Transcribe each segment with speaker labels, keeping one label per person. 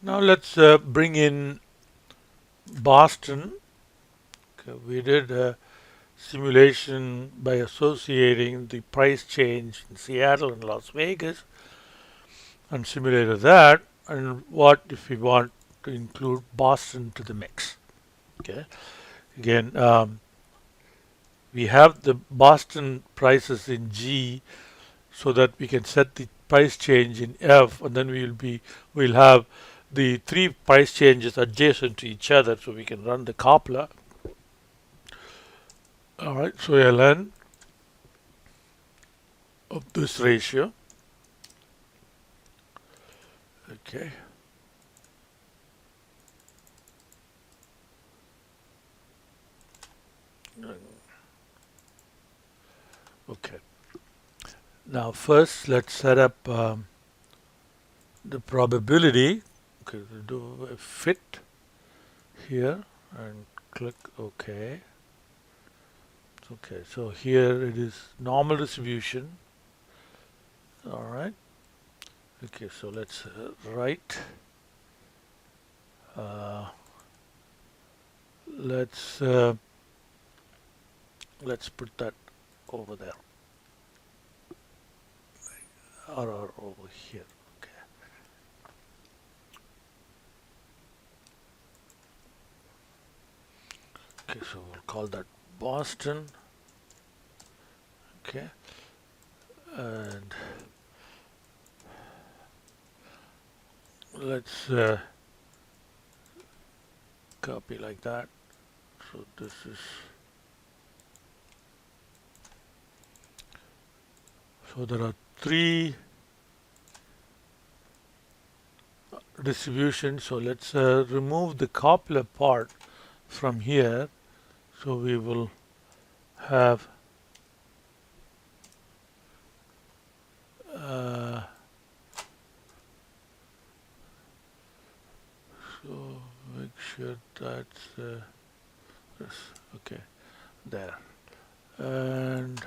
Speaker 1: Now let's bring in Boston. Okay, we did a simulation by associating the price change in Seattle and Las Vegas and simulated that. And what if we want to include Boston to the mix? Okay. Again, we have the Boston prices in G so that we can set the price change in F, and then we'll have the three price changes adjacent to each other, so we can run the coupler. All right, so ln of this ratio. Okay. Okay. Now first, let's set up the probability. Okay, we'll do a fit here and click OK. Okay, so here it is normal distribution. All right. Okay, so let's write. Uh, let's uh, let's put that over there or over here. Okay. Okay, so we'll call that Boston. Okay, and let's copy like that. So this is so there are three distributions. So let's remove the coupler part from here. So we will have so make sure that's this. Okay, there, and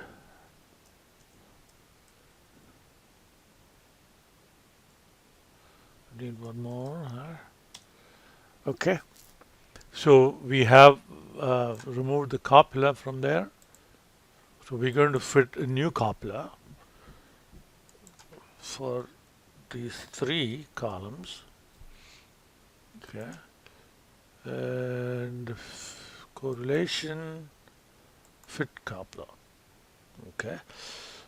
Speaker 1: need one more. Okay, so we have removed the coupler from there. So we're going to fit a new coupler for these three columns. Okay, and correlation fit coupler. Okay,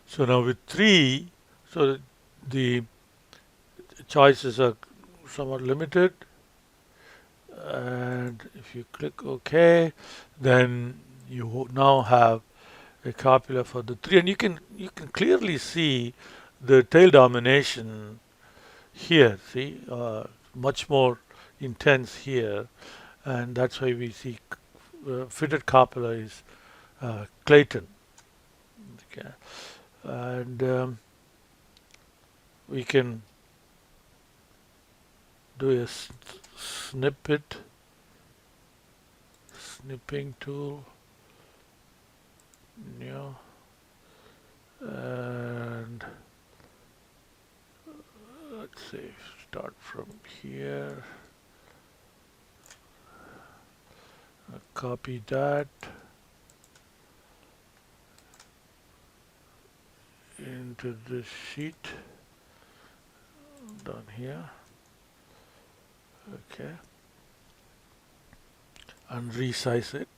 Speaker 1: so now with three, so the choices are somewhat limited, and if you click OK, then you now have a coupler for the three, and you can clearly see the tail domination here. See, much more intense here, and that's why we see fitted coupler is Clayton. Okay, and we can do a snipping tool, new, and let's see, start from here, copy that into this sheet down here. Okay, and resize it.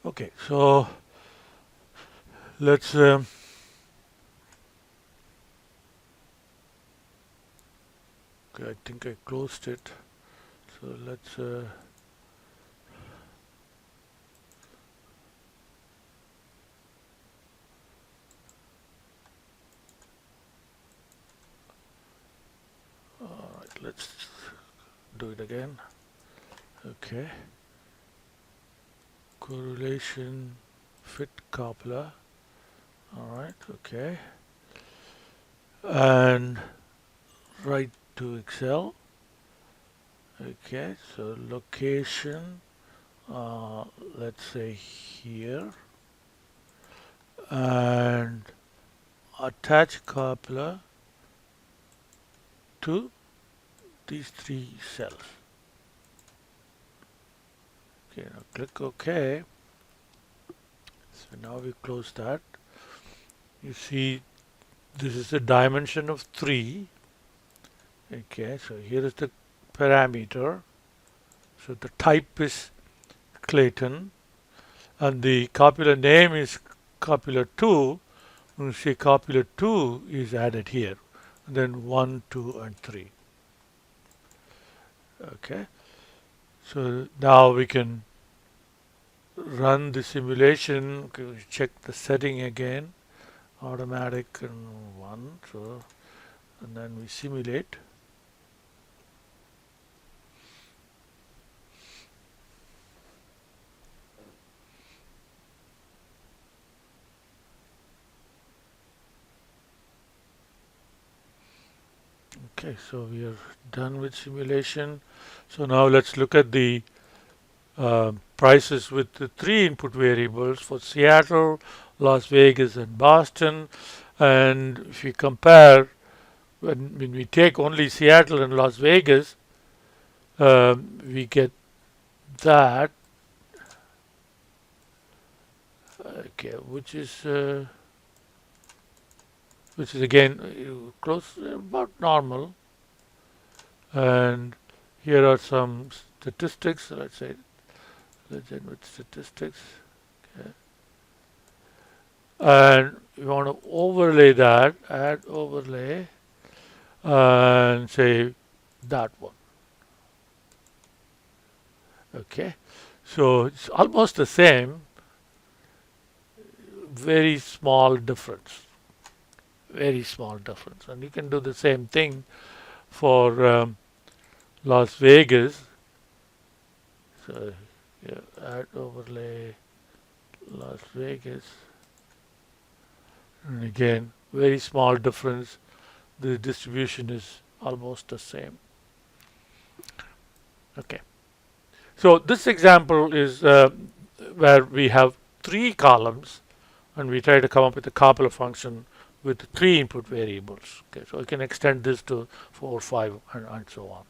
Speaker 1: Okay, so let's okay, I think I closed it. So let's all right, let's do it again. Okay, correlation fit coupler. All right, okay, and right to Excel. Okay, so location, uh, let's say here, and attach coupler to these three cells. Okay, now click OK. So now we close that. You see this is a dimension of 3. Okay, so here is the parameter. So the type is Clayton, and the copular name is copular 2. You see copular 2 is added here. And then 1, 2, and 3. Okay, so now we can run the simulation. Okay, check the setting again, automatic and 1. So, and then we simulate. Okay, so we are done with simulation. So now let's look at the prices with the 3 input variables for Seattle, Las Vegas, and Boston. And if we compare, when we take only Seattle and Las Vegas, we get that. Okay, which is again close, about normal. And here are some statistics. Let's say legend with statistics. Okay. And you want to overlay that, add overlay, and say that one. Okay, so it's almost the same, very small difference. Very small difference. And you can do the same thing for Las Vegas. So yeah, add overlay Las Vegas. And again, very small difference. The distribution is almost the same. Okay. So this example is where we have 3 columns and we try to come up with a coupler function with 3 input variables. Okay, so we can extend this to 4, 5, and so on.